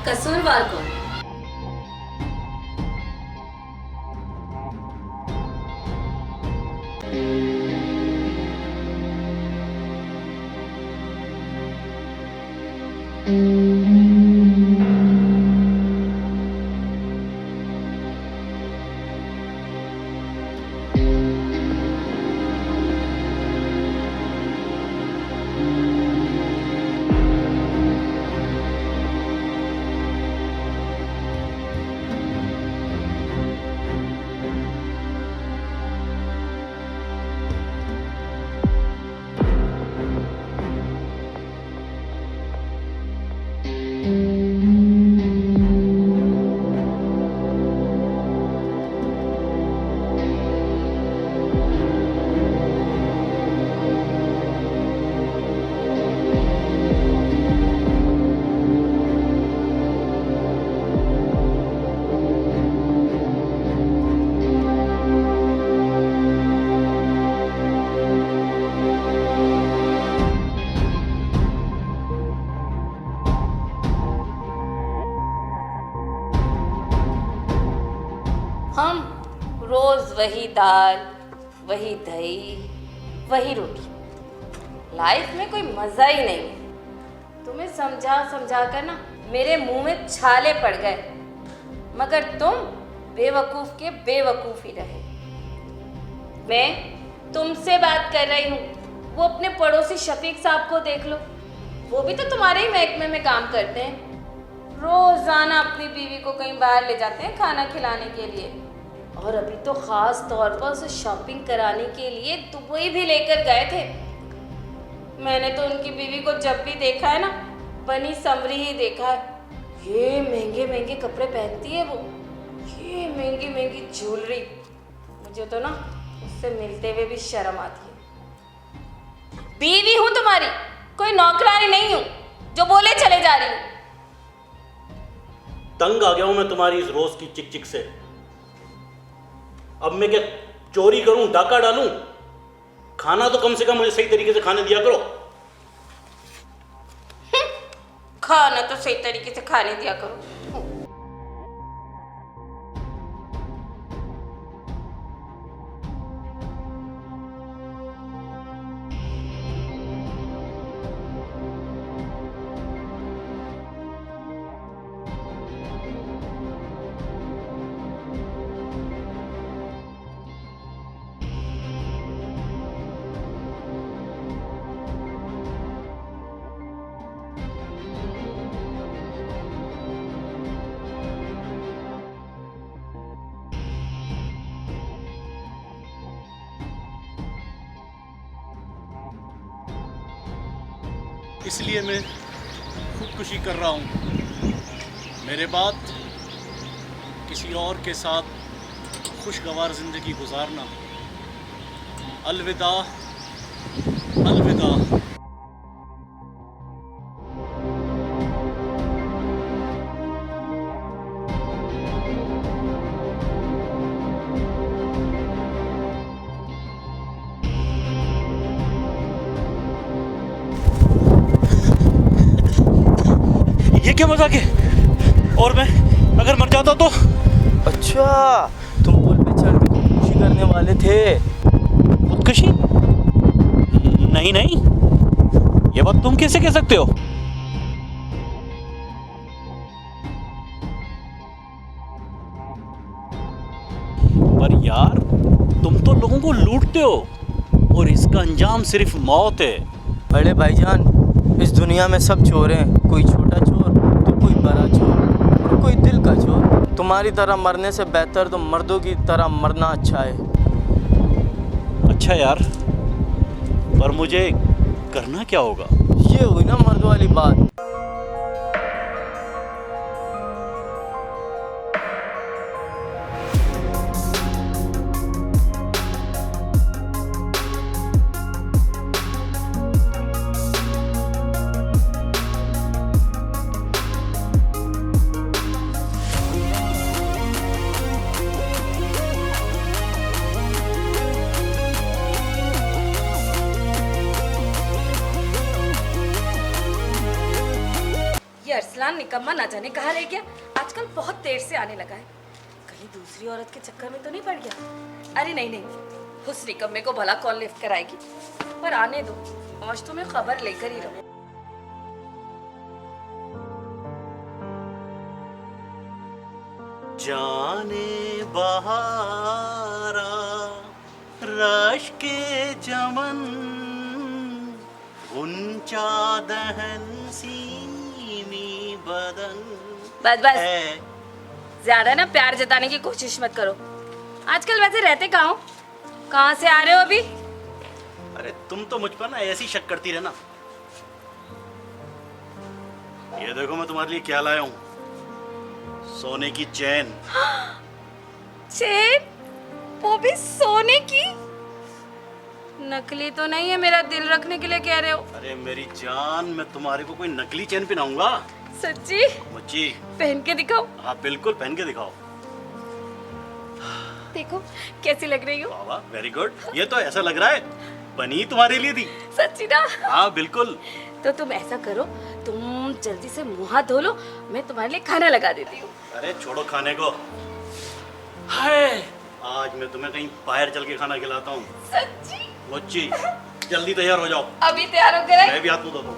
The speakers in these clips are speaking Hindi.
कसूरवार कौन है? हम रोज वही दाल, वही दही, वही रोटी। लाइफ में कोई मज़ा ही नहीं है। तुम्हें समझा समझा कर ना मेरे मुंह में छाले पड़ गए, मगर तुम बेवकूफ़ के बेवकूफ़ ही रहे। मैं तुमसे बात कर रही हूँ, वो अपने पड़ोसी शफीक साहब को देख लो, वो भी तो तुम्हारे ही महकमे में काम करते हैं। रोज़ाना अपनी बीवी को कहीं बाहर ले जाते हैं खाना खिलाने के लिए, और अभी तो ख़ास तौर पर उसे शॉपिंग कराने के लिए दुबई भी लेकर गए थे। मैंने तो उनकी बीवी को जब भी देखा है ना, बनी संवरी ही देखा है। ये महंगे महंगे कपड़े पहनती है वो, ये महंगी महंगी ज्वेलरी। मुझे तो ना उससे मिलते हुए भी शर्म आती है। बीवी हूँ तुम्हारी, कोई नौकरानी नहीं हूँ जो बोले चले जा रही हूँ। तंग आ गया हूं मैं तुम्हारी इस रोज की चिक चिक से। अब मैं क्या चोरी करूं, डाका डालूं? खाना तो कम से कम मुझे सही तरीके से खाने दिया करो। खाना तो सही तरीके से खाने दिया करो। इसलिए मैं खुदकुशी कर रहा हूँ। मेरे बाद किसी और के साथ खुशगवार ज़िंदगी गुजारना। अलविदा, अलविदा। ये क्या मजाक है? और मैं अगर मर जाता तो? अच्छा, तुम पुल पे चढ़ के खुदकुशी करने वाले थे? खुदकुशी? नहीं नहीं, ये बात तुम कैसे कह सकते हो? पर यार, तुम तो लोगों को लूटते हो और इसका अंजाम सिर्फ मौत है। बड़े भाईजान, इस दुनिया में सब चोर हैं। कोई छोटा चोर तो कोई बड़ा चोर और कोई दिल का चोर। तुम्हारी तरह मरने से बेहतर तो मर्दों की तरह मरना अच्छा है। अच्छा यार, पर मुझे करना क्या होगा? ये हुई ना मर्द वाली बात। शैतान निकम्मा ना जाने कहाँ रह गया, आजकल बहुत देर से आने लगा है। कहीं दूसरी औरत के चक्कर में तो नहीं पड़ गया? अरे नहीं नहीं, उस निकम्मे को भला कौन लिफ्ट कराएगी। पर आने दो, आज तो मैं खबर लेकर ही रहूं। जाने बहारा रश के चमन ऊंचा दहन सीमी बदन। बस ज्यादा ना प्यार जताने की कोशिश मत करो। आजकल वैसे रहते कहाँ हो? कहाँ से आ रहे हो अभी? अरे तुम तो मुझ पर ना ऐसी शक करती रहना। ये देखो मैं तुम्हारे लिए क्या लाया हूँ, सोने की चैन। चैन? वो भी सोने की? नकली तो नहीं है, मेरा दिल रखने के लिए कह रहे हो? अरे मेरी जान, मैं तुम्हारे को कोई नकली चैन पहनाऊंगा? सच्ची? मुझे पहन के दिखाओ। हाँ बिल्कुल, पहन के दिखाओ। देखो कैसी लग रही हो। वाह वाह, वेरी गुड। ये तो ऐसा लग रहा है बनी तुम्हारे लिए थी। सच्ची ना? हाँ बिल्कुल। तो तुम ऐसा करो, तुम जल्दी से मुंह हाथ धो लो, मैं तुम्हारे लिए खाना लगा देती हूँ। अरे छोड़ो खाने को, हाय आज मैं तुम्हें कहीं बाहर चल के खाना खिलाता हूँ। सच्ची? मुच्ची, जल्दी तैयार हो जाओ। अभी तैयार हो गए? मैं भी हाथ मुंह धोता हूँ।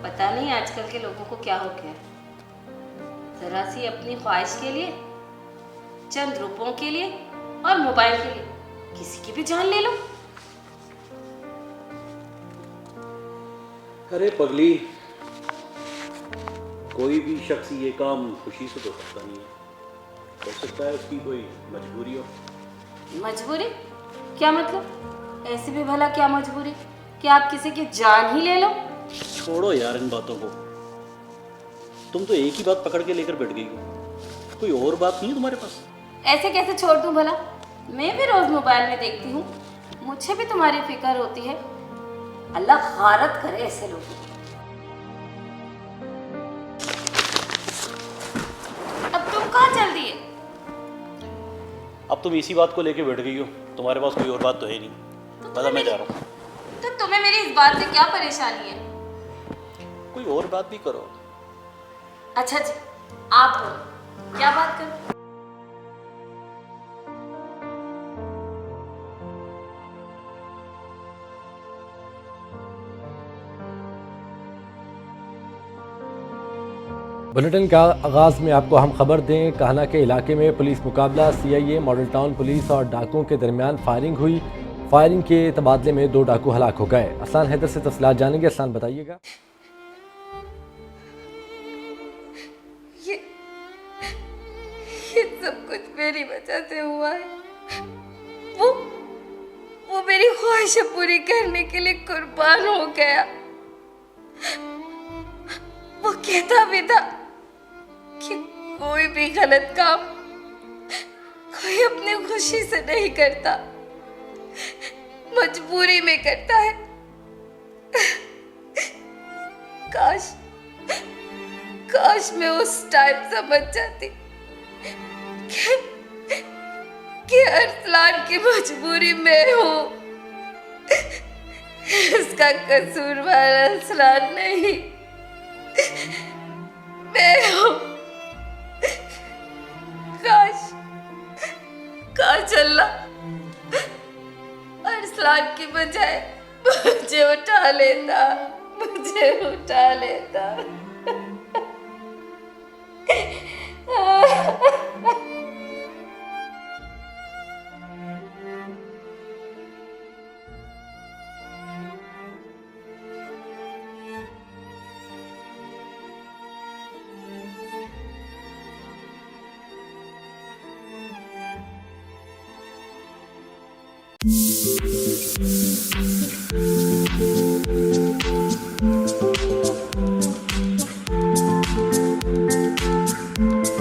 पता नहीं आजकल के लोगों को क्या हो गया, जरा सी अपनी ख्वाहिश के लिए, चंद रुपयों के लिए और मोबाइल के लिए किसी की भी जान ले लो। अरे पगली, कोई भी शख्स ये काम खुशी से तो करता नहीं है। हो सकता है उसकी कोई मजबूरी हो। मजबूरी? क्या मतलब? ऐसी भी भला क्या मजबूरी कि आप किसी की जान ही ले लो? छोड़ो यार इन बातों को, तुम तो एक ही बात पकड़ के लेकर बैठ गई हो, कोई और बात नहीं है तुम्हारे पास? ऐसे कैसे छोड़ दूं भला? मैं भी रोज मोबाइल में देखती हूँ, मुझे भी तुम्हारी फिक्र होती है। अल्लाह गारत करे ऐसे लोगों को। अब तुम कहाँ चल दिए? अब तुम इसी बात को लेके बैठ गई हो, तुम्हारे पास कोई और बात तो है नहीं। बता मैं जा रहा हूँ। तो तुम्हें मेरी इस बात से क्या परेशानी है? कोई और बात भी करो। अच्छा जी, आप बोलो, क्या बात करो? बुलेटिन का आगाज़ में आपको हम खबर दें, कान्हा के इलाके में पुलिस मुकाबला, CIA, मॉडल टाउन पुलिस और डाकुओं के दरमियान फायरिंग हुई। फायरिंग के तबादले में 2 डाकू हलाक हो गए। असान हैदर से तफसीलात जानेंगे। असान बताइएगा। ये सब कुछ मेरी वजह से हुआ है। वो मेरी ख्वाहिशें पूरी करने के लिए कुर्बान हो गया। वो कहता भी था कि कोई भी गलत काम कोई अपनी खुशी से नहीं करता, मजबूरी में करता है। काश मैं उस टाइम समझ जाती कि अरसलान की मजबूरी मैं हूँ, इसका कसूरवार अरसलान नहीं, मैं हूँ। चलना। अरसलान की बजाय मुझे उठा लेता, मुझे उठा लेता।